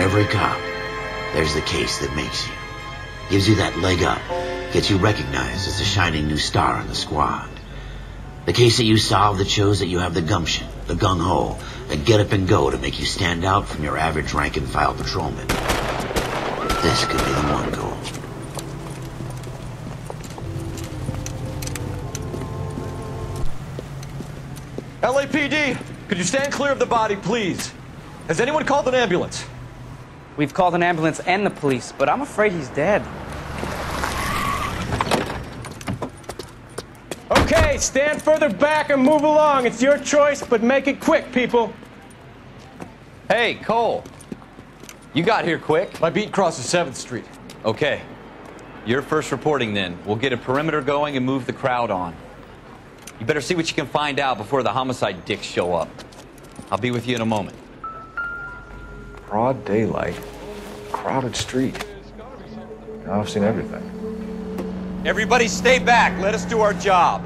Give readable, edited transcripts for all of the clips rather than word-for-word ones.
every cop, there's the case that makes you. Gives you that leg up, gets you recognized as a shining new star in the squad. The case that you solve that shows that you have the gumption, the gung-ho, the get up and go to make you stand out from your average rank-and-file patrolman. This could be the one goal. LAPD, could you stand clear of the body, please? Has anyone called an ambulance? We've called an ambulance and the police, but I'm afraid he's dead. Okay, stand further back and move along. It's your choice, but make it quick, people. Hey, Cole. You got here quick. My beat crosses 7th Street. Okay. You're first reporting then. We'll get a perimeter going and move the crowd on. You better see what you can find out before the homicide dicks show up. I'll be with you in a moment. Broad daylight, crowded street. I've seen everything. Everybody stay back. Let us do our job.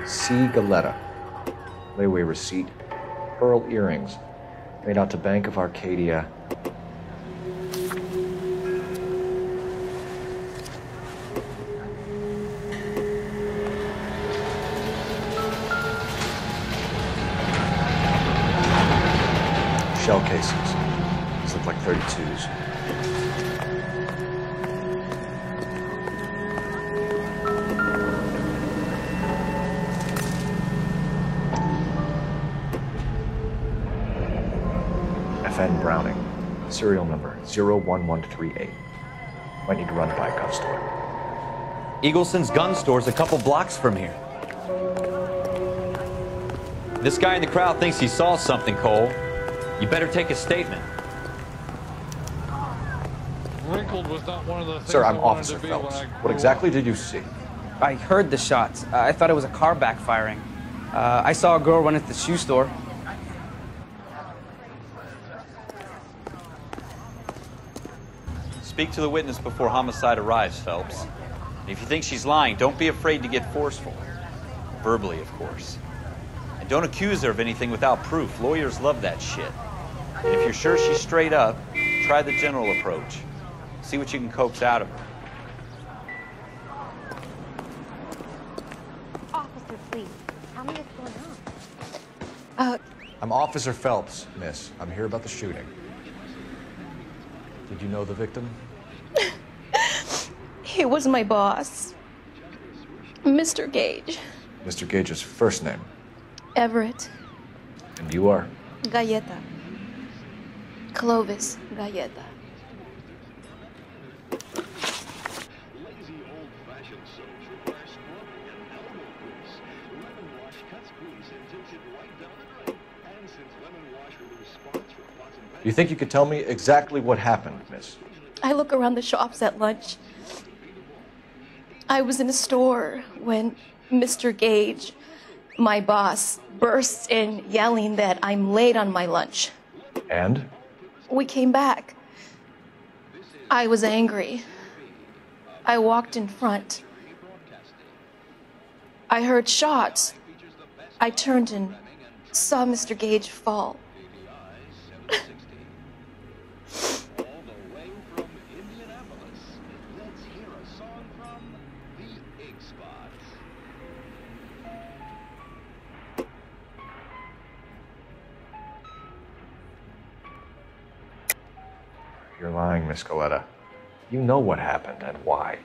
C. Galetta. Layaway receipt. Pearl earrings. Made out to Bank of Arcadia. Shell cases. These look like 32s. FN Browning. Serial number 01138. Might need to run by a gun store. Eagleson's gun store's a couple blocks from here. This guy in the crowd thinks he saw something, Cole. You better take a statement. Wrinkled was not one of the things Sir, I'm I wanted Officer to be Phelps. when I What grew exactly up. did you see? I heard the shots. I thought it was a car backfiring. I saw a girl run into the shoe store. Speak to the witness before homicide arrives, Phelps. And if you think she's lying, don't be afraid to get forceful. Verbally, of course. And don't accuse her of anything without proof. Lawyers love that shit. And if you're sure she's straight up, try the general approach. See what you can coax out of her. Officer, please. Tell me what's going on. I'm Officer Phelps, miss. I'm here about the shooting. Did you know the victim? He was my boss, Mr. Gage. Mr. Gage's first name. Everett. And you are? Galleta. Clovis Galleta. You think you could tell me exactly what happened, miss? I look around the shops at lunch. I was in a store when Mr. Gage, my boss, bursts in yelling that I'm late on my lunch. And? We came back. I was angry. I walked in front. I heard shots. I turned and saw Mr. Gage fall. You're lying, Miss Galetta. You know what happened and why.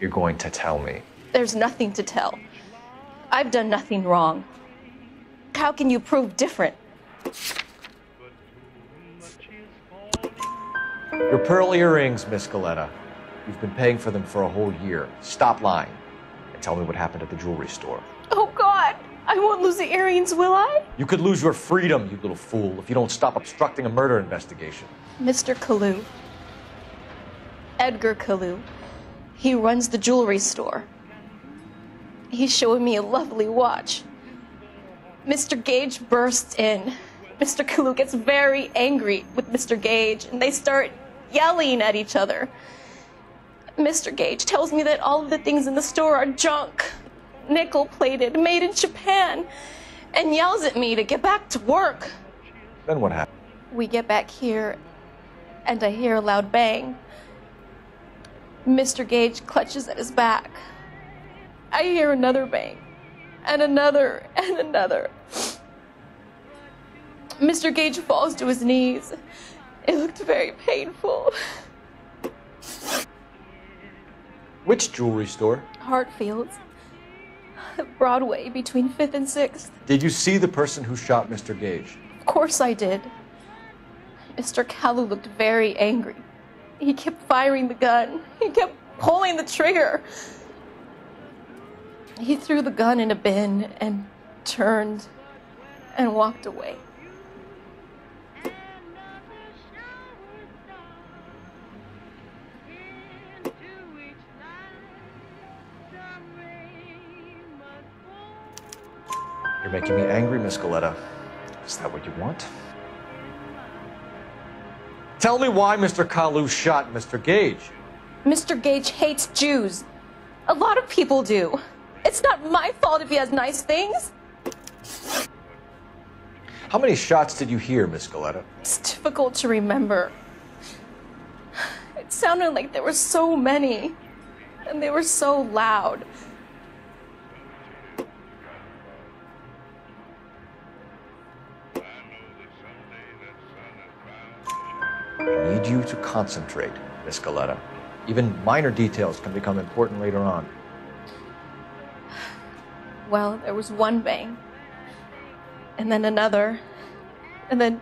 You're going to tell me. There's nothing to tell. I've done nothing wrong. How can you prove different? Your pearl earrings, Miss Galetta. You've been paying for them for a whole year. Stop lying and tell me what happened at the jewelry store. Oh, God! I won't lose the earrings, will I? You could lose your freedom, you little fool, if you don't stop obstructing a murder investigation. Mr. Kalu. Edgar Kalu. He runs the jewelry store. He's showing me a lovely watch. Mr. Gage bursts in. Mr. Kalu gets very angry with Mr. Gage, and they start yelling at each other. Mr. Gage tells me that all of the things in the store are junk, nickel-plated, made in Japan, and yells at me to get back to work. Then what happened? We get back here, and I hear a loud bang. Mr. Gage clutches at his back. I hear another bang, and another, and another. Mr. Gage falls to his knees. It looked very painful. Which jewelry store? Hartfield's. Broadway, between 5th and 6th. Did you see the person who shot Mr. Gage? Of course I did. Mr. Kalu looked very angry. He kept firing the gun. He kept pulling the trigger. He threw the gun in a bin and turned and walked away. You're making me angry, Miss Galetta. Is that what you want? Tell me why Mr. Kalu shot Mr. Gage. Mr. Gage hates Jews. A lot of people do. It's not my fault if he has nice things. How many shots did you hear, Miss Galetta? It's difficult to remember. It sounded like there were so many, and they were so loud. I need you to concentrate, Miss Galetta. Even minor details can become important later on. Well, there was one bang, and then another, and then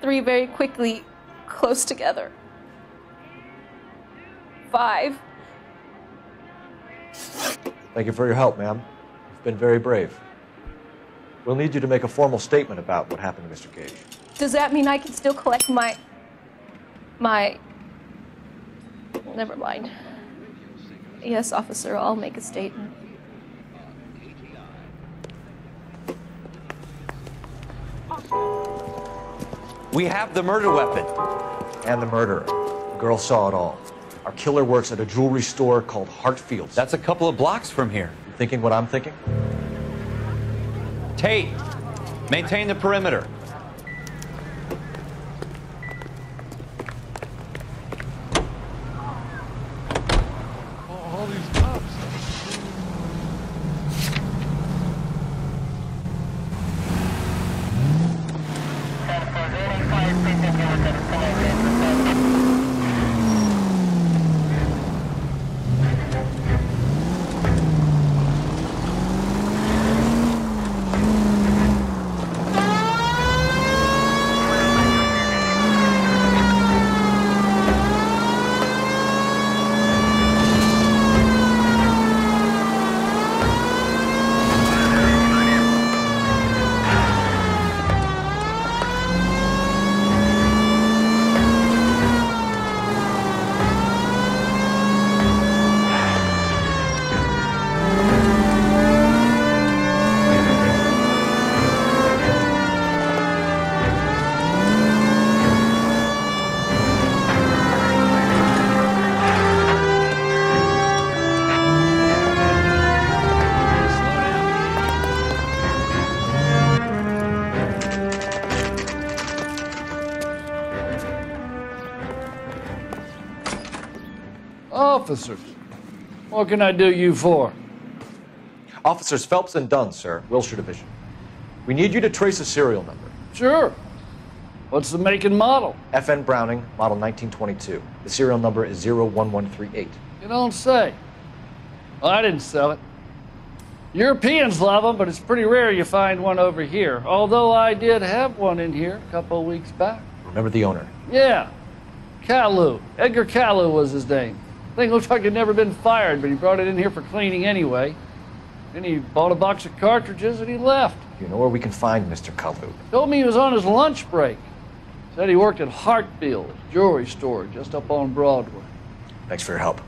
3 very quickly, close together. 5. Thank you for your help, ma'am. You've been very brave. We'll need you to make a formal statement about what happened to Mr. Gage. Does that mean I can still collect my... Never mind. Yes, officer, I'll make a statement. We have the murder weapon. And the murderer. The girl saw it all. Our killer works at a jewelry store called Hartfield's. That's a couple of blocks from here. You thinking what I'm thinking? Tate, maintain the perimeter. All these cops. Officers, what can I do you for? Officers Phelps and Dunn, sir, Wilshire Division. We need you to trace a serial number. Sure. What's the make and model? FN Browning, model 1922. The serial number is 01138. You don't say. Well, I didn't sell it. Europeans love them, but it's pretty rare you find one over here. Although I did have one in here a couple of weeks back. Remember the owner? Yeah. Kalu. Edgar Kalu was his name. Thing looked like he'd never been fired, but he brought it in here for cleaning anyway. Then he bought a box of cartridges and he left. You know where we can find Mr. Kalu? Told me he was on his lunch break. Said he worked at Hartfield's jewelry store just up on Broadway. Thanks for your help.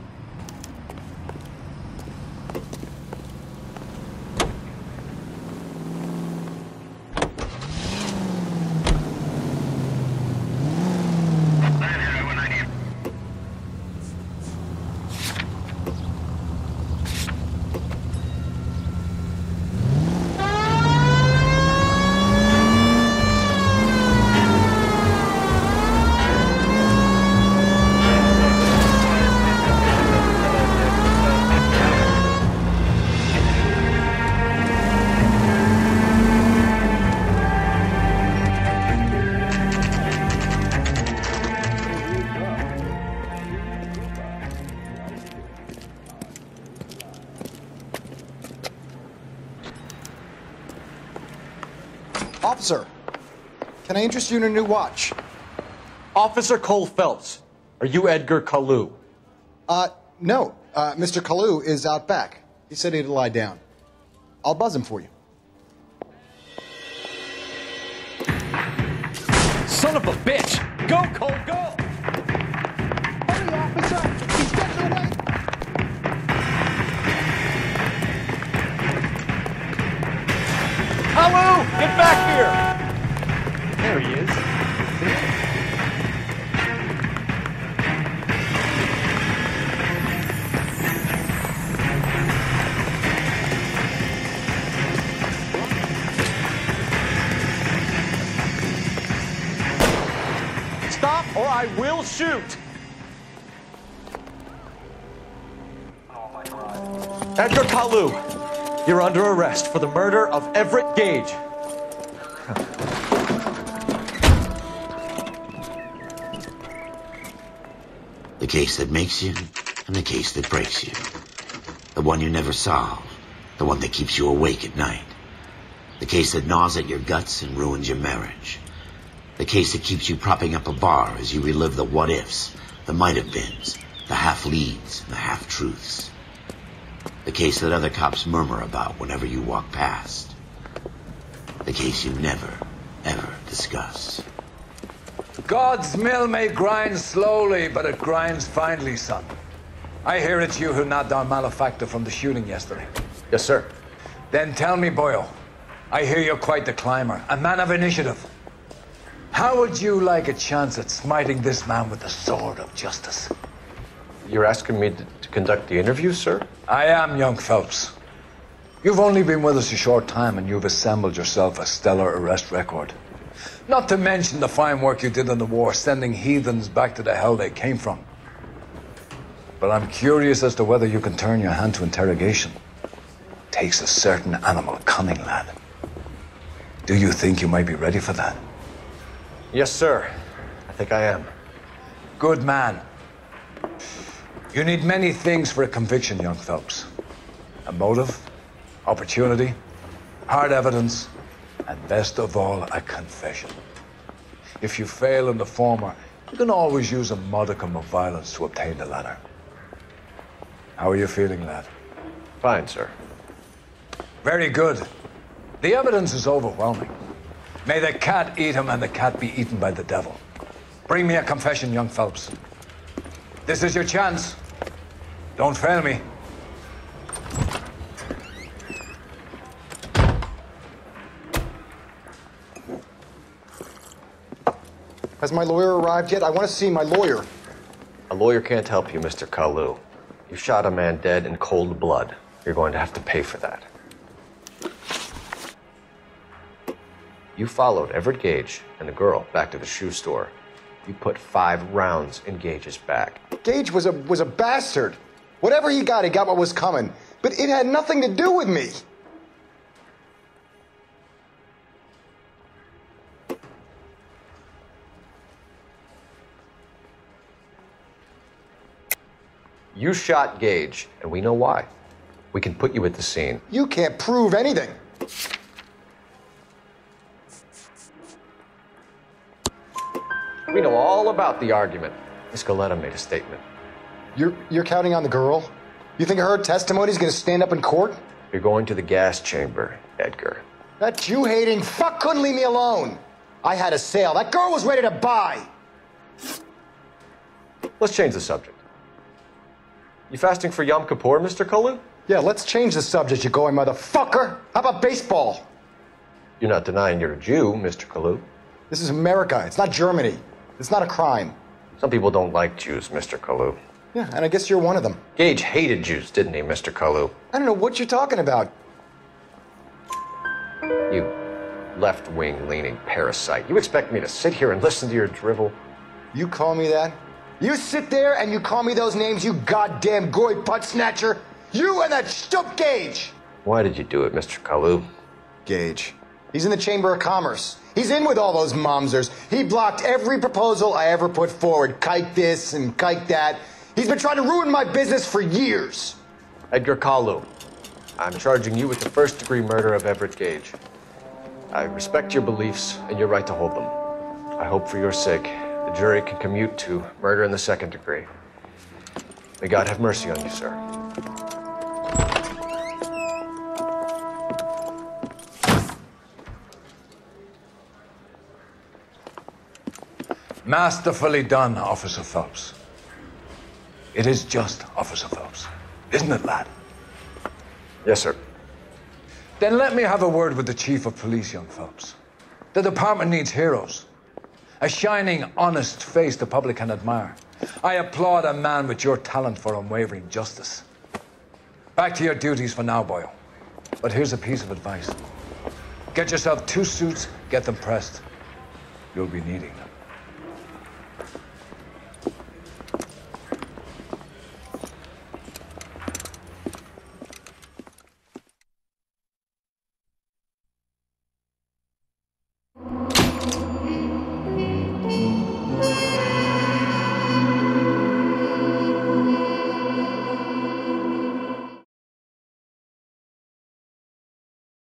sir. Can I interest you in a new watch? Officer Cole Phelps, are you Edgar Kalu? No. Mr. Kalu is out back. He said he'd lie down. I'll buzz him for you. Son of a bitch! Go, Cole, go! Hurry, officer! He's getting away! Kalu, get back here! There he is. Stop or I will shoot! Edgar Kalu, you're under arrest for the murder of Everett Gage. The case that makes you and the case that breaks you. The one you never solve. The one that keeps you awake at night. The case that gnaws at your guts and ruins your marriage. The case that keeps you propping up a bar as you relive the what-ifs, the might-have-beens, the half-leads, and the half-truths. The case that other cops murmur about whenever you walk past. The case you never, ever discuss. God's mill may grind slowly, but it grinds finely, son. I hear it's you who nabbed our malefactor from the shooting yesterday. Yes, sir. Then tell me, boyo, I hear you're quite the climber, a man of initiative. How would you like a chance at smiting this man with the sword of justice? You're asking me to conduct the interview, sir? I am, young Phelps. You've only been with us a short time and you've assembled yourself a stellar arrest record. Not to mention the fine work you did in the war, sending heathens back to the hell they came from. But I'm curious as to whether you can turn your hand to interrogation. Takes a certain animal cunning, lad. Do you think you might be ready for that? Yes, sir. I think I am. Good man. You need many things for a conviction, young Phelps. A motive, opportunity, hard evidence, and best of all, a confession. If you fail in the former, you can always use a modicum of violence to obtain the latter. How are you feeling, lad? Fine, sir. Very good. The evidence is overwhelming. May the cat eat him and the cat be eaten by the devil. Bring me a confession, young Phelps. This is your chance. Don't fail me. Has my lawyer arrived yet? I want to see my lawyer. A lawyer can't help you, Mr. Kalu. You shot a man dead in cold blood. You're going to have to pay for that. You followed Everett Gage and the girl back to the shoe store. You put 5 rounds in Gage's back. Gage was a bastard. Whatever he got what was coming. But it had nothing to do with me. You shot Gage, and we know why. We can put you at the scene. You can't prove anything. We know all about the argument. Miss Goleta made a statement. You're counting on the girl? You think her testimony's gonna stand up in court? You're going to the gas chamber, Edgar. That Jew-hating fuck couldn't leave me alone. I had a sale. That girl was ready to buy. Let's change the subject. You fasting for Yom Kippur, Mr. Kalu? Yeah, let's change the subject, you going motherfucker. How about baseball? You're not denying you're a Jew, Mr. Kalu. This is America. It's not Germany. It's not a crime. Some people don't like Jews, Mr. Kalu. Yeah, and I guess you're one of them. Gage hated Jews, didn't he, Mr. Kalu? I don't know what you're talking about. You left-wing leaning parasite. You expect me to sit here and listen to your drivel? You call me that? You sit there and you call me those names, you goddamn goy putt snatcher? You and that stup Gage! Why did you do it, Mr. Kalu? Gage. He's in the Chamber of Commerce. He's in with all those momsers. He blocked every proposal I ever put forward. Kike this and kike that. He's been trying to ruin my business for years. Edgar Kalu, I'm charging you with the first-degree murder of Everett Gage. I respect your beliefs and your right to hold them. I hope for your sake the jury can commute to murder in the second degree. May God have mercy on you, sir. Masterfully done, Officer Phelps. It is just, Officer Phelps. Isn't it, lad? Yes, sir. Then let me have a word with the Chief of Police, young Phelps. The department needs heroes. A shining, honest face the public can admire. I applaud a man with your talent for unwavering justice. Back to your duties for now, boyo. But here's a piece of advice. Get yourself 2 suits, get them pressed. You'll be needing them.